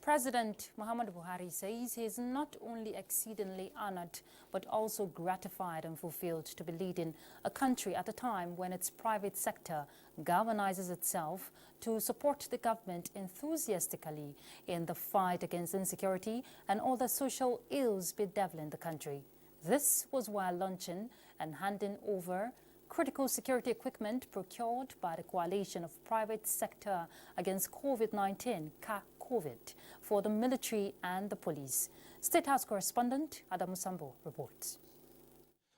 President Muhammadu Buhari says he is not only exceedingly honored but also gratified and fulfilled to be leading a country at a time when its private sector galvanizes itself to support the government enthusiastically in the fight against insecurity and other social ills bedeviling the country. This was while launching and handing over critical security equipment procured by the Coalition of Private Sector Against COVID-19, COVID, for the military and the police. State House correspondent Adamu Sambo reports.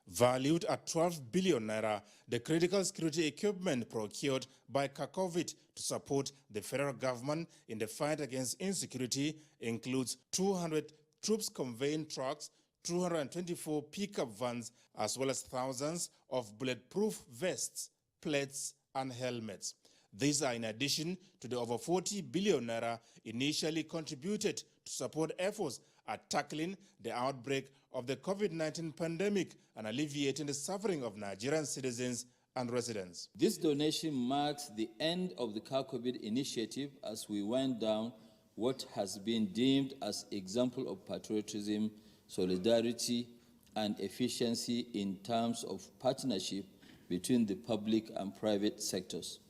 Valued at 12 billion naira, the critical security equipment procured by COVID to support the federal government in the fight against insecurity includes 200 troops conveying trucks, 224 pickup vans, as well as thousands of bulletproof vests, plates, and helmets. These are in addition to the over 40 billion naira initially contributed to support efforts at tackling the outbreak of the COVID-19 pandemic and alleviating the suffering of Nigerian citizens and residents. This donation marks the end of the COVID initiative as we wind down what has been deemed as example of patriotism, solidarity, and efficiency in terms of partnership between the public and private sectors.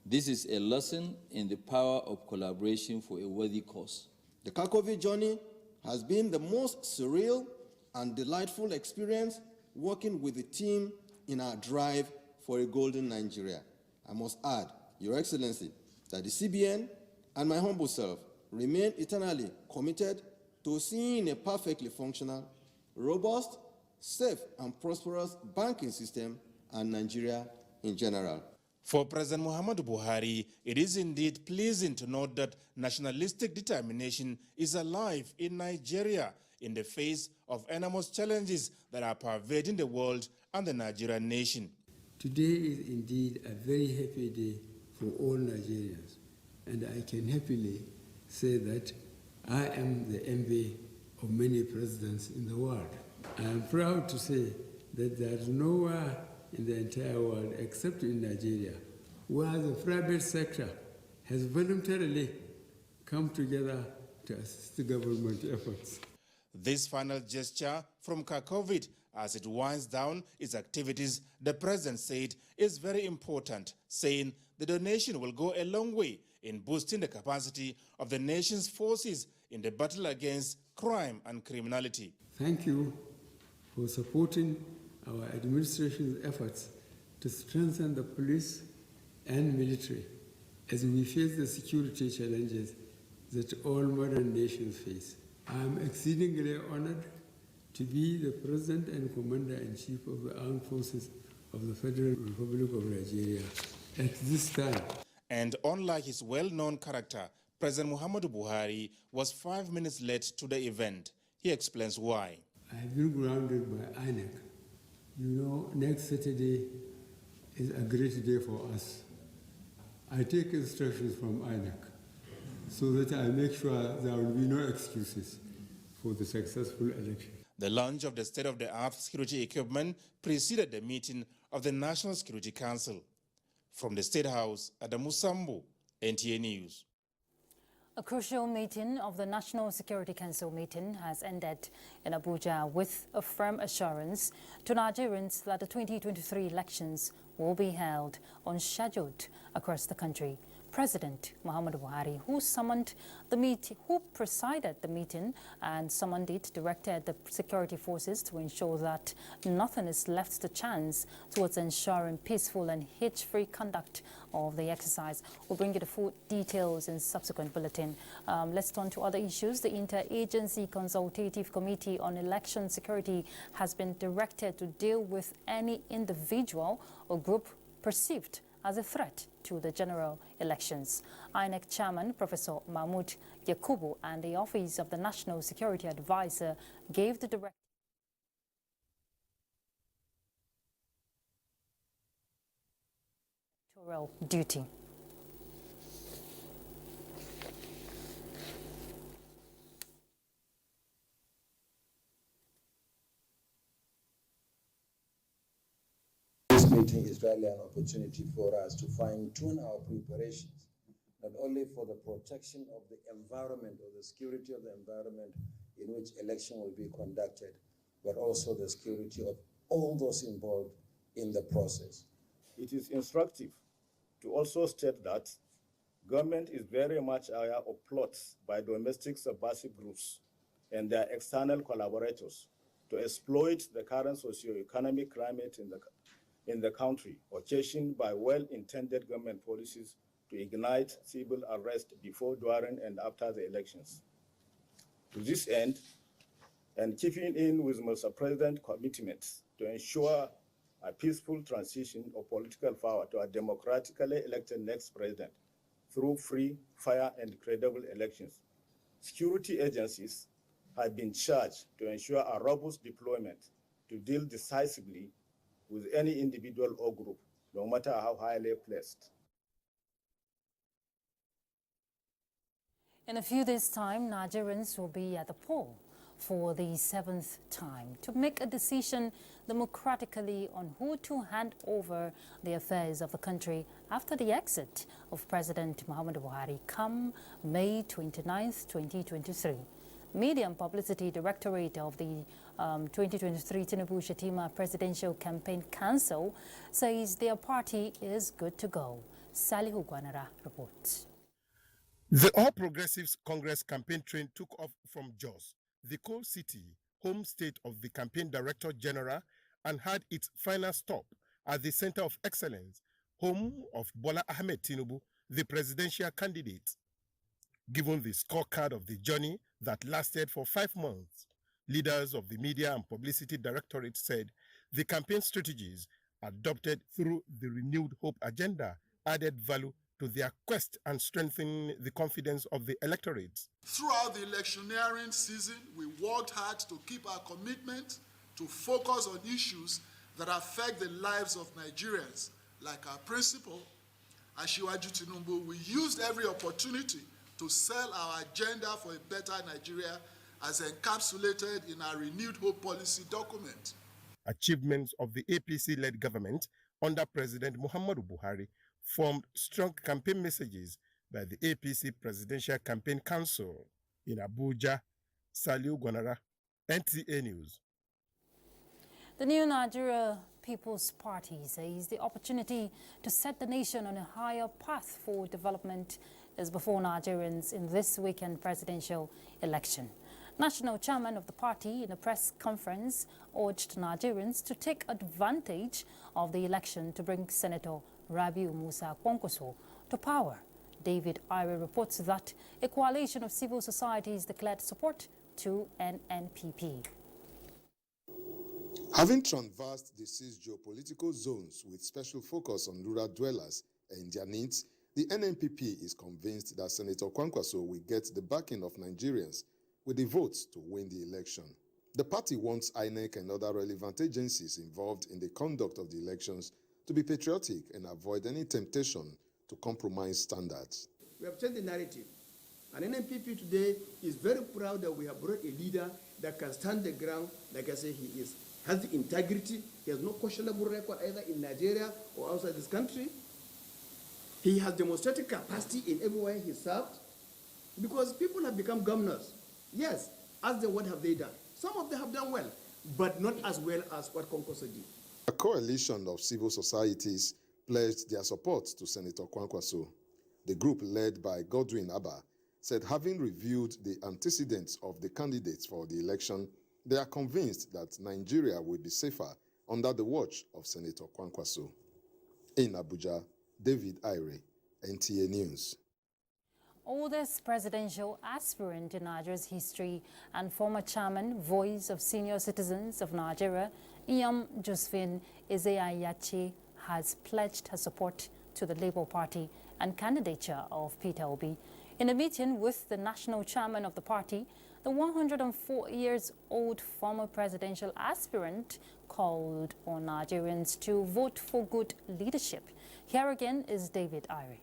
This is a lesson in the power of collaboration for a worthy cause. The COVID journey has been the most surreal and delightful experience working with the team in our drive for a golden Nigeria. I must add, Your Excellency, that the CBN and my humble self remain eternally committed to seeing a perfectly functional, robust, safe, and prosperous banking system and Nigeria in general. For President Muhammadu Buhari, it is indeed pleasing to note that nationalistic determination is alive in Nigeria in the face of enormous challenges that are pervading the world and the Nigerian nation. Today is indeed a very happy day for all Nigerians, and I can happily say that I am the envy of many presidents in the world. I am proud to say that there is nowhere in the entire world except in Nigeria where the private sector has voluntarily come together to assist the government efforts. This final gesture from COVID as it winds down its activities, the president said, is very important, saying the donation will go a long way in boosting the capacity of the nation's forces in the battle against crime and criminality. Thank you for supporting our administration's efforts to strengthen the police and military as we face the security challenges that all modern nations face. I am exceedingly honored to be the President and Commander-in-Chief of the Armed Forces of the Federal Republic of Nigeria at this time. And unlike his well-known character, President Muhammadu Buhari was 5 minutes late to the event. He explains why. I have been grounded by INEC. You know, next Saturday is a great day for us. I take instructions from INEC so that I make sure there will be no excuses for the successful election. The launch of the state-of-the-art security equipment preceded the meeting of the National Security Council. From the State House, Adamu Sambo, NTA News. A crucial meeting of the National Security Council meeting has ended in Abuja with a firm assurance to Nigerians that the 2023 elections will be held on schedule across the country. President Muhammadu Buhari, who presided the meeting and summoned it, directed the security forces to ensure that nothing is left to chance towards ensuring peaceful and hitch-free conduct of the exercise. We'll bring you the full details in subsequent bulletin. Let's turn to other issues. The Interagency Consultative Committee on Election Security has been directed to deal with any individual or group perceived as a threat to the general elections. INEC Chairman Professor Mahmood Yakubu and the Office of the National Security Advisor gave the directive duty. This meeting is really an opportunity for us to fine-tune our preparations not only for the protection of the environment or the security of the environment in which election will be conducted, but also the security of all those involved in the process. It is instructive to also state that government is very much aware of plots by domestic subversive groups and their external collaborators to exploit the current socio-economic climate in the country, occasioned by well-intended government policies to ignite civil unrest before, during, and after the elections. To this end, and keeping in with Mr. President's commitments to ensure a peaceful transition of political power to a democratically elected next president through free, fair, and credible elections, security agencies have been charged to ensure a robust deployment to deal decisively with any individual or group, no matter how highly placed. In a few days' time, Nigerians will be at the poll for the 7th time to make a decision democratically on who to hand over the affairs of the country after the exit of President Muhammadu Buhari come May 29, 2023. Media and Publicity Directorate of the 2023 Tinubu Shetima Presidential Campaign Council says their party is good to go. Salihu Gwanara reports. The All Progressives Congress campaign train took off from Jos, the coal city, home state of the campaign director general, and had its final stop at the Center of Excellence, home of Bola Ahmed Tinubu, the presidential candidate. Given the scorecard of the journey that lasted for 5 months, leaders of the Media and Publicity Directorate said the campaign strategies adopted through the Renewed Hope agenda added value to their quest and strengthen the confidence of the electorate. Throughout the electioneering season, we worked hard to keep our commitment to focus on issues that affect the lives of Nigerians, like our principal, Asiwaju Tinubu. We used every opportunity to sell our agenda for a better Nigeria as encapsulated in our Renewed Hope policy document. Achievements of the APC-led government under President Muhammadu Buhari formed strong campaign messages by the APC Presidential Campaign Council. In Abuja, Saliu Gwanara, NTA News. The new Nigeria People's Party says the opportunity to set the nation on a higher path for development is before Nigerians in this weekend presidential election. National chairman of the party in a press conference urged Nigerians to take advantage of the election to bring Senator Rabiu Musa Kwankwaso to power. David Ire reports that a coalition of civil societies declared support to NNPP. Having traversed the 6 geopolitical zones with special focus on rural dwellers and their needs, the NNPP is convinced that Senator Kwankwaso will get the backing of Nigerians with the votes to win the election. The party wants INEC and other relevant agencies involved in the conduct of the elections to be patriotic and avoid any temptation to compromise standards. We have changed the narrative. And NNPP today is very proud that we have brought a leader that can stand the ground, like I say he is. Has the integrity, he has no questionable record either in Nigeria or outside this country. He has demonstrated capacity in everywhere he served, because people have become governors. Yes, ask them what have they done. Some of them have done well, but not as well as what Kwankwaso did. A coalition of civil societies pledged their support to Senator Kwankwaso. The group led by Godwin Abba said having reviewed the antecedents of the candidates for the election, they are convinced that Nigeria will be safer under the watch of Senator Kwankwaso. In Abuja, David Ire, NTA News. Oldest presidential aspirant in Nigeria's history and former chairman, Voice of Senior Citizens of Nigeria, Iyam Josephine Ezeayachi, has pledged her support to the Labour Party and candidature of Peter Obi. In a meeting with the national chairman of the party, the 104-year-old former presidential aspirant called on Nigerians to vote for good leadership. Here again is David Ire.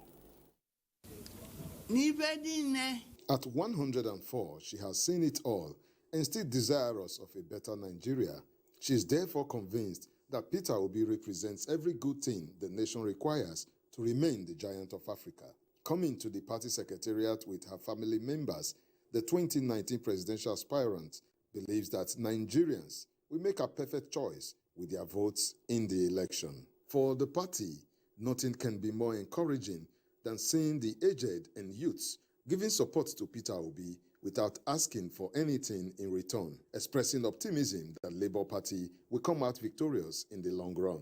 At 104, she has seen it all and still desirous of a better Nigeria. She is therefore convinced that Peter Obi represents every good thing the nation requires to remain the giant of Africa. Coming to the party secretariat with her family members, the 2019 presidential aspirant believes that Nigerians will make a perfect choice with their votes in the election. For the party, nothing can be more encouraging than seeing the aged and youths giving support to Peter Obi without asking for anything in return, expressing optimism that Labour Party will come out victorious in the long run.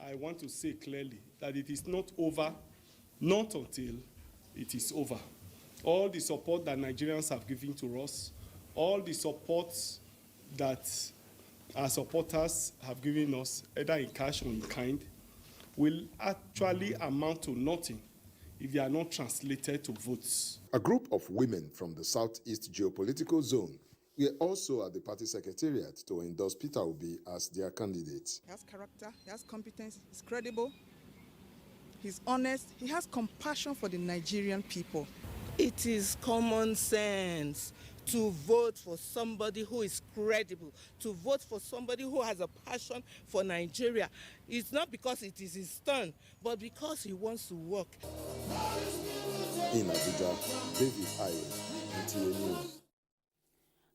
I want to say clearly that it is not over, not until it is over. All the support that Nigerians have given to us, all the support that our supporters have given us, either in cash or in kind, will actually amount to nothing if they are not translated to votes. A group of women from the Southeast geopolitical zone were also at the party secretariat to endorse Peter Obi as their candidate. He has character, he has competence, he's credible, he's honest, he has compassion for the Nigerian people. It is common sense to vote for somebody who is credible, to vote for somebody who has a passion for Nigeria. It's not because it is his turn, but because he wants to work. In Abuja, David Ayo, NTA News.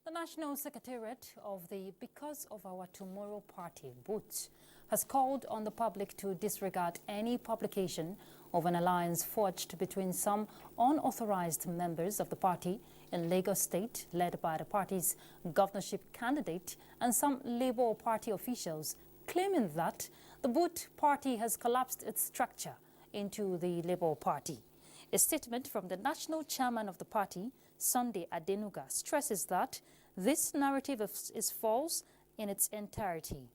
The National Secretariat of the Because of Our Tomorrow Party, BOOT, has called on the public to disregard any publication of an alliance forged between some unauthorized members of the party in Lagos State, led by the party's governorship candidate, and some Labour Party officials, claiming that the BOOT party has collapsed its structure into the Labour Party. A statement from the national chairman of the party, Sunday Adenuga, stresses that this narrative is false in its entirety.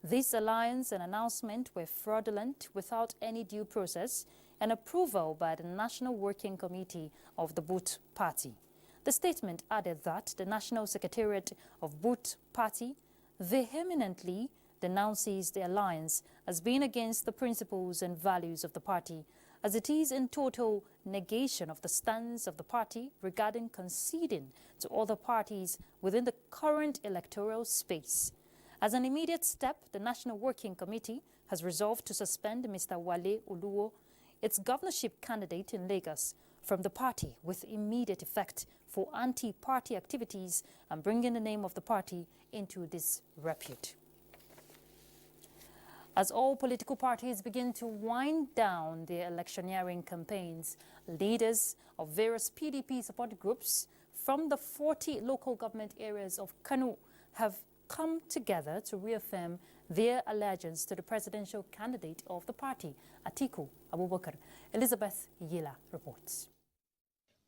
This alliance and announcement were fraudulent without any due process and approval by the National Working Committee of the BOOT party. The statement added that the National Secretariat of BOOT party vehemently denounces the alliance as being against the principles and values of the party, as it is in total negation of the stance of the party regarding conceding to other parties within the current electoral space. As an immediate step, the National Working Committee has resolved to suspend Mr. Wale Oluwo, its governorship candidate in Lagos, from the party with immediate effect for anti-party activities and bringing the name of the party into disrepute. As all political parties begin to wind down their electioneering campaigns, leaders of various PDP support groups from the 40 local government areas of Kano have come together to reaffirm their allegiance to the presidential candidate of the party, Atiku Abubakar. Elizabeth Yila reports.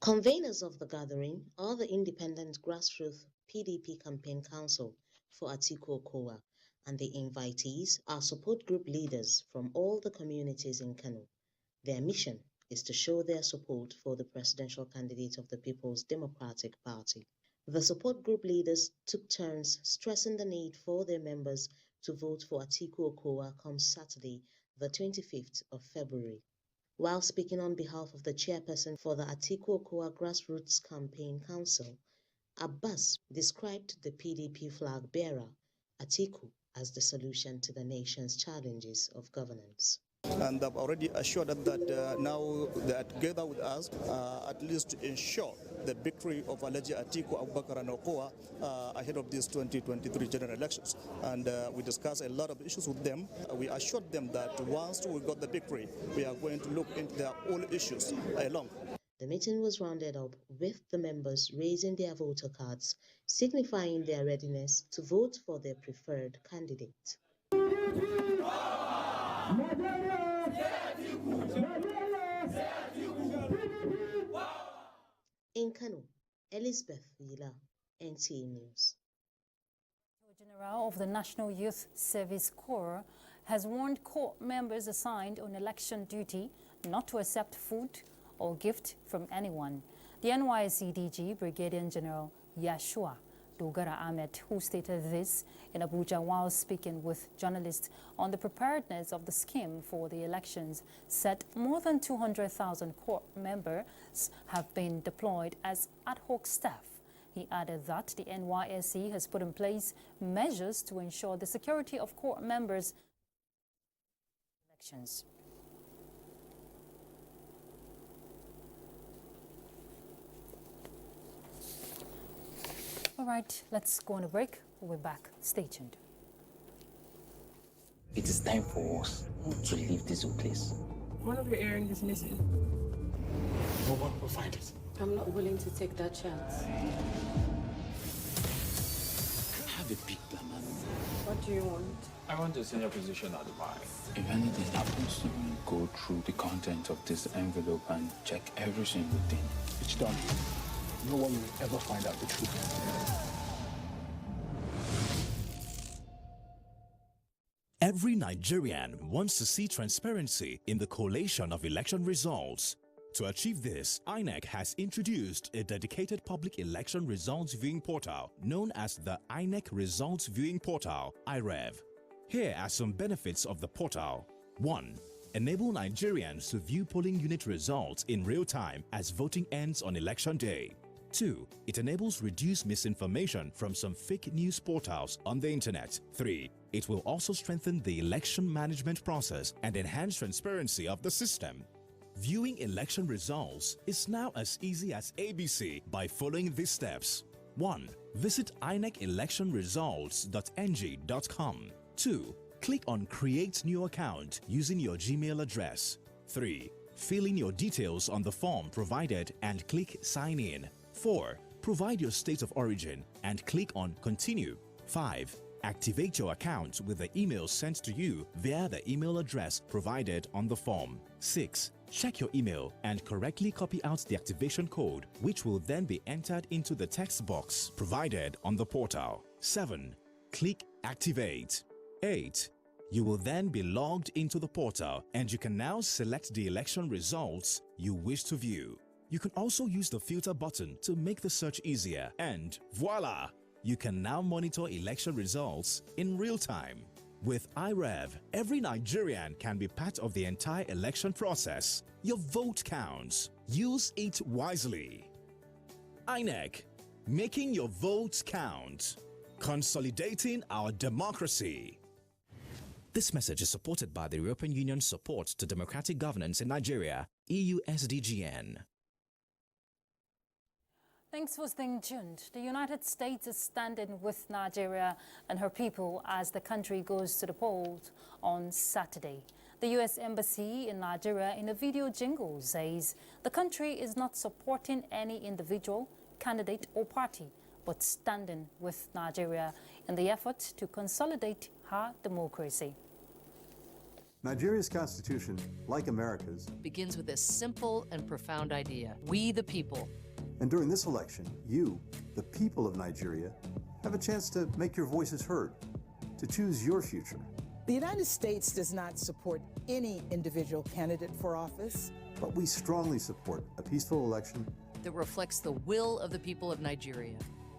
Conveners of the gathering are the Independent Grassroots PDP Campaign Council for Atiku Okowa, and the invitees are support group leaders from all the communities in Kano. Their mission is to show their support for the presidential candidate of the People's Democratic Party. The support group leaders took turns stressing the need for their members to vote for Atiku Okowa come Saturday, the 25th of February. While speaking on behalf of the chairperson for the Atiku Okowa Grassroots Campaign Council, Abbas described the PDP flag bearer, Atiku, as the solution to the nation's challenges of governance. And I've already assured them that now they are together with us, at least to ensure the victory of Alhaji Atiku Abubakar and Okowa ahead of these 2023 general elections. And we discussed a lot of issues with them. We assured them that once we got the victory, we are going to look into their own issues along. The meeting was rounded up with the members raising their voter cards, signifying their readiness to vote for their preferred candidate. In Kano, Elizabeth Wheeler, NTA News. The General of the National Youth Service Corps has warned corps members assigned on election duty not to accept food or gift from anyone. The NYSC DG, Brigadier General Yashua Dogara Ahmed, who stated this in Abuja while speaking with journalists on the preparedness of the scheme for the elections, said more than 200,000 corps members have been deployed as ad hoc staff. He added that the NYSC has put in place measures to ensure the security of corps members' elections. All right, let's go on a break. We'll be back. Stay tuned. It is time for us to leave this place. One of your earrings is missing. No one will find it. I'm not willing to take that chance. Have a big plan, man. What do you want? I want a senior position at Dubai. If anything happens to me, go through the content of this envelope and check every single thing. It's done. No one will ever find out the truth. Every Nigerian wants to see transparency in the collation of election results. To achieve this, INEC has introduced a dedicated public election results viewing portal known as the INEC Results Viewing Portal, IREV. Here are some benefits of the portal. 1. Enable Nigerians to view polling unit results in real time as voting ends on election day. 2. It enables reduced misinformation from some fake news portals on the internet. 3. It will also strengthen the election management process and enhance transparency of the system. Viewing election results is now as easy as ABC by following these steps. 1. Visit INECelectionresults.ng.com. 2. Click on Create New Account using your Gmail address. 3. Fill in your details on the form provided and click Sign In. 4. Provide your state of origin and click on Continue. 5. Activate your account with the email sent to you via the email address provided on the form. 6. Check your email and correctly copy out the activation code, which will then be entered into the text box provided on the portal. 7. Click Activate. 8. You will then be logged into the portal and you can now select the election results you wish to view. You can also use the filter button to make the search easier, and voila! You can now monitor election results in real time. With IREV, every Nigerian can be part of the entire election process. Your vote counts. Use it wisely. INEC, making your votes count. Consolidating our democracy. This message is supported by the European Union's support to democratic governance in Nigeria, EU SDGN. Thanks for staying tuned. The United States is standing with Nigeria and her people as the country goes to the polls on Saturday. The U.S. Embassy in Nigeria in a video jingle says the country is not supporting any individual, candidate or party, but standing with Nigeria in the effort to consolidate her democracy. Nigeria's constitution, like America's, begins with a simple and profound idea: we the people. And during this election, you, the people of Nigeria, have a chance to make your voices heard, to choose your future. The United States does not support any individual candidate for office. But we strongly support a peaceful election that reflects the will of the people of Nigeria.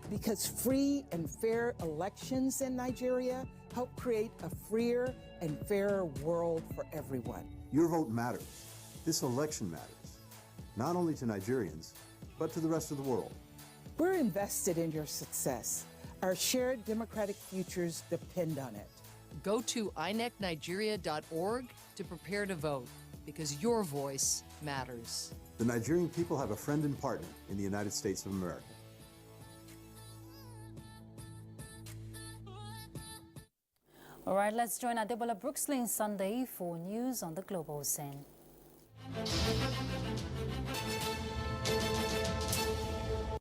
Because free and fair elections in Nigeria help create a freer and fairer world for everyone. Your vote matters. This election matters, not only to Nigerians, but to the rest of the world. We're invested in your success. Our shared democratic futures depend on it. Go to inecnigeria.org to prepare to vote, because your voice matters. The Nigerian people have a friend and partner in the United States of America. All right, let's join Adebola Brooksley Sunday for news on the global scene.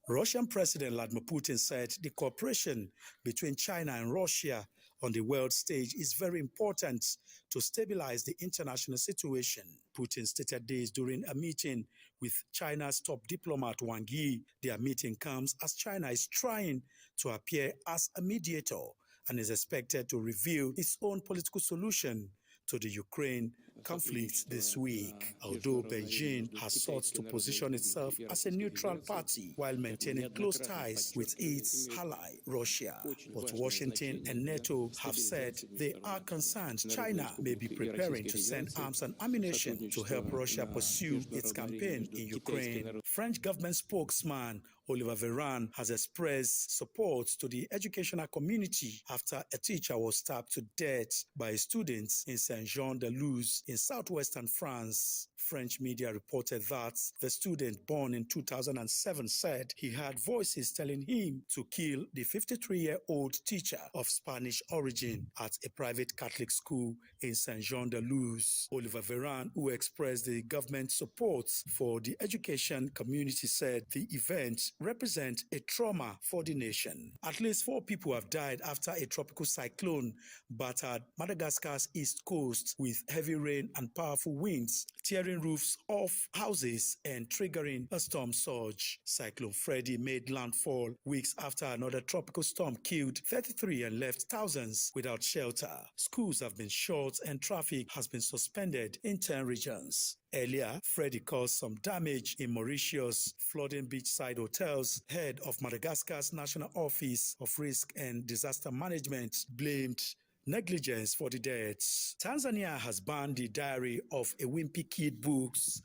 Russian President Vladimir Putin said the cooperation between China and Russia on the world stage is very important to stabilize the international situation. Putin stated this during a meeting with China's top diplomat Wang Yi. Their meeting comes as China is trying to appear as a mediator and is expected to reveal its own political solution to the Ukraine conflict this week. Although Beijing has sought to position itself as a neutral party while maintaining close ties with its ally, Russia. But Washington and NATO have said they are concerned China may be preparing to send arms and ammunition to help Russia pursue its campaign in Ukraine. French government spokesman Oliver Véran has expressed support to the educational community after a teacher was stabbed to death by students in Saint-Jean-de-Luz in southwestern France. French media reported that the student born in 2007 said he had voices telling him to kill the 53-year-old teacher of Spanish origin at a private Catholic school in Saint-Jean-de-Luz. Oliver Veran, who expressed the government support for the education community, said the event represents a trauma for the nation. At least 4 people have died after a tropical cyclone battered Madagascar's east coast with heavy rain and powerful winds, tearing roofs off houses and triggering a storm surge. Cyclone Freddy made landfall weeks after another tropical storm killed 33 and left thousands without shelter. Schools have been shut and traffic has been suspended in 10 regions. Earlier, Freddy caused some damage in Mauritius, flooding beachside hotels. Head of Madagascar's National Office of Risk and Disaster Management blamed negligence for the deaths. Tanzania has banned the Diary of a Wimpy Kid books.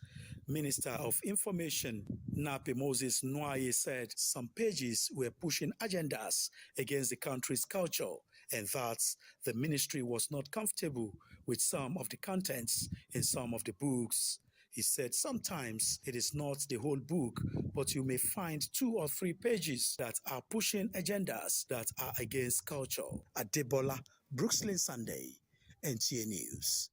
Minister of Information Nape Moses Nwaye said some pages were pushing agendas against the country's culture and that the ministry was not comfortable with some of the contents in some of the books. He said sometimes it is not the whole book, but you may find 2 or 3 pages that are pushing agendas that are against culture. Adebola, Brooklyn Sunday, NTA News.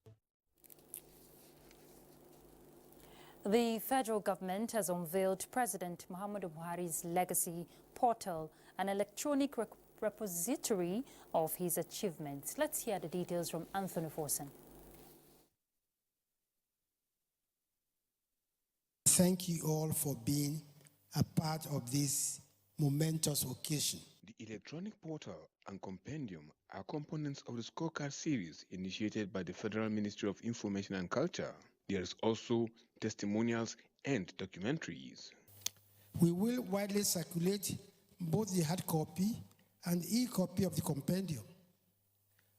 The federal government has unveiled President Muhammadu Buhari's legacy portal, an electronic repository of his achievements. Let's hear the details from Anthony Forson. Thank you all for being a part of this momentous occasion. The electronic portal and compendium are components of the scorecard series initiated by the Federal Ministry of Information and Culture. There is also testimonials and documentaries. We will widely circulate both the hard copy and e-copy of the compendium,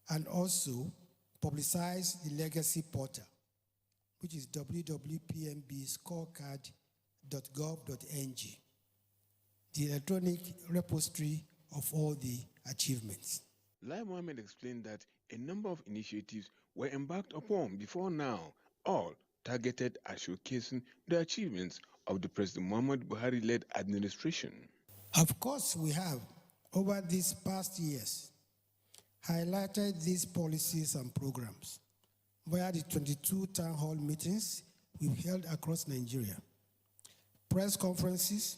and also publicize the legacy portal, which is www.pmbscorecard.gov.ng, the electronic repository of all the achievements. Lai Mohammed explained that a number of initiatives were embarked upon before now, all targeted at showcasing the achievements of the President Muhammadu Buhari-led administration. Of course, we have, over these past years, highlighted these policies and programs via the 22 town hall meetings we've held across Nigeria, press conferences,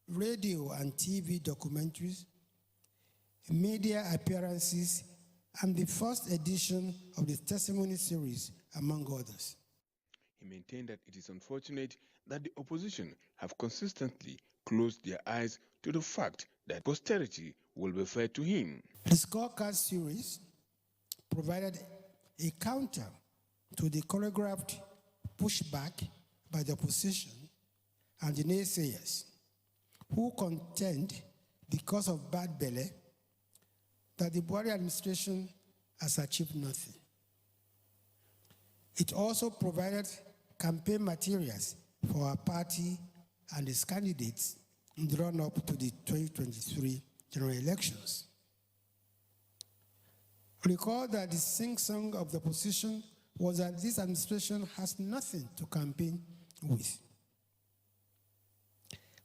radio and TV documentaries, media appearances, and the first edition of the testimony series, among others. He maintained that it is unfortunate that the opposition have consistently closed their eyes to the fact that posterity will refer to him. The scorecard series provided a counter to the choreographed pushback by the opposition and the naysayers, who contend, because of bad belly, that the Buhari administration has achieved nothing. It also provided campaign materials for our party and its candidates in the run-up to the 2023 general elections. Recall that the sing-song of the opposition was that this administration has nothing to campaign with.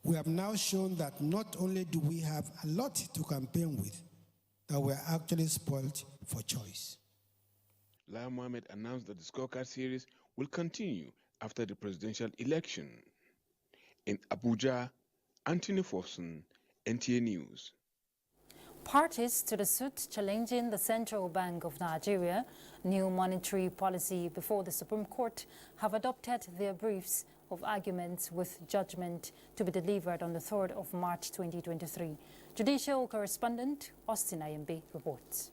We have now shown that not only do we have a lot to campaign with, that we are actually spoiled for choice. Lai Mohammed announced that the scorecard series will continue after the presidential election. In Abuja, Anthony Forson, NTA News. Parties to the suit challenging the Central Bank of Nigeria new monetary policy before the Supreme Court have adopted their briefs of arguments with judgment to be delivered on the 3rd of March 2023. Judicial correspondent Austin Ayembe reports.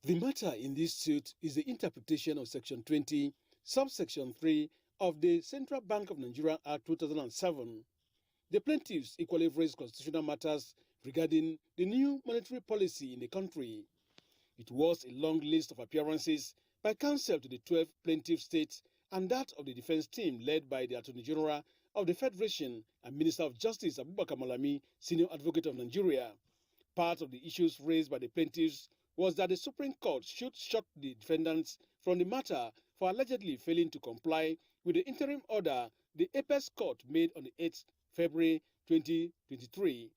The matter in this suit is the interpretation of Section 20, subsection 3 of the Central Bank of Nigeria Act 2007. The plaintiffs equally raised constitutional matters regarding the new monetary policy in the country. It was a long list of appearances by counsel to the 12 plaintiff states and that of the defense team led by the Attorney General of the Federation and Minister of Justice Abubakar Malami, Senior Advocate of Nigeria. Part of the issues raised by the plaintiffs was that the Supreme Court should shut the defendants from the matter for allegedly failing to comply with the interim order the Apex Court made on the 8th February 2023.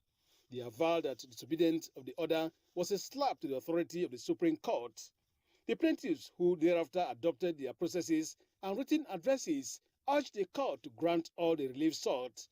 They avowed that disobedience of the order was a slap to the authority of the Supreme Court. The plaintiffs, who thereafter adopted their processes and written addresses, urged the court to grant all the relief sought.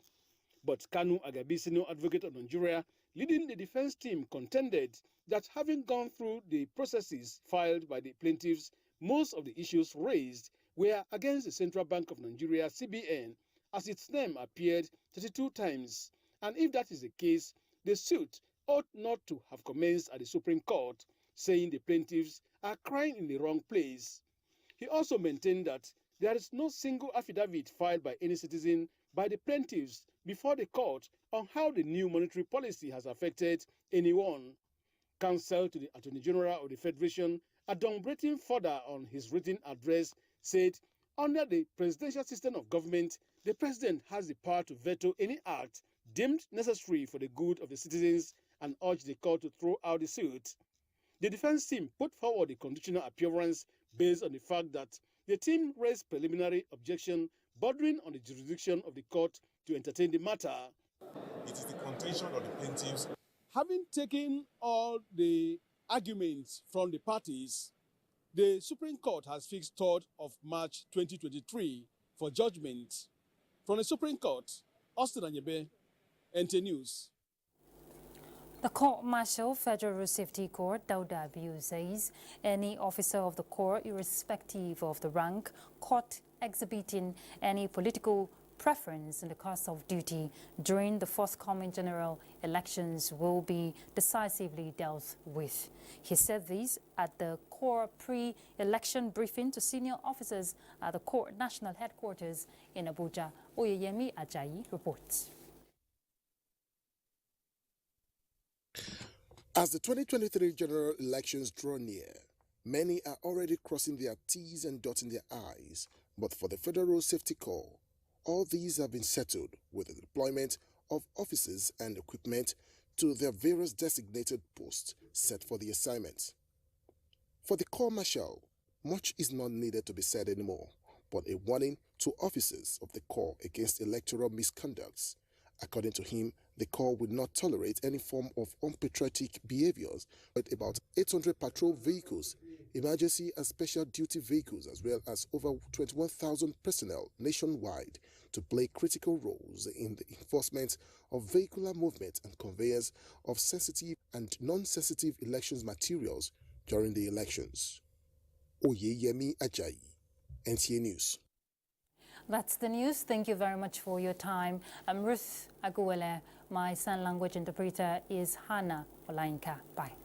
But Kanu Agabisino, advocate of Nigeria, leading the defense team, contended that having gone through the processes filed by the plaintiffs, most of the issues raised were against the Central Bank of Nigeria, CBN, as its name appeared 32 times. And if that is the case, the suit ought not to have commenced at the Supreme Court, saying the plaintiffs are crying in the wrong place. He also maintained that there is no single affidavit filed by any citizen by the plaintiffs before the court on how the new monetary policy has affected anyone. Counsel to the Attorney General of the Federation, adumbrating further on his written address, said, under the presidential system of government, the president has the power to veto any act deemed necessary for the good of the citizens, and urged the court to throw out the suit. The defense team put forward a conditional appearance based on the fact that the team raised preliminary objection bordering on the jurisdiction of the court to entertain the matter. It is the contention of the plaintiffs. Having taken all the arguments from the parties, the Supreme Court has fixed 3rd of March 2023 for judgment. From the Supreme Court, Austin Anyebe, NTA News. The Court-Martial Federal Road Safety Court, Dauda Abiu, says any officer of the court, irrespective of the rank, caught exhibiting any political preference in the course of duty during the forthcoming general elections will be decisively dealt with. He said this at the court pre-election briefing to senior officers at the court national headquarters in Abuja. Oyeyemi Ajayi reports. As the 2023 general elections draw near, many are already crossing their T's and dotting their I's. But for the Federal Road Safety Corps, all these have been settled with the deployment of officers and equipment to their various designated posts set for the assignment. For the Corps Martial, much is not needed to be said anymore, but a warning to officers of the Corps against electoral misconducts. According to him, the Corps would not tolerate any form of unpatriotic behaviors, but about 800 patrol vehicles, emergency and special duty vehicles, as well as over 21,000 personnel nationwide to play critical roles in the enforcement of vehicular movement and conveyance of sensitive and non-sensitive elections materials during the elections. Oyeyemi Ajayi, NTA News. That's the news. Thank you very much for your time. I'm Ruth Aguwele. My sign language interpreter is Hannah Olainka. Bye.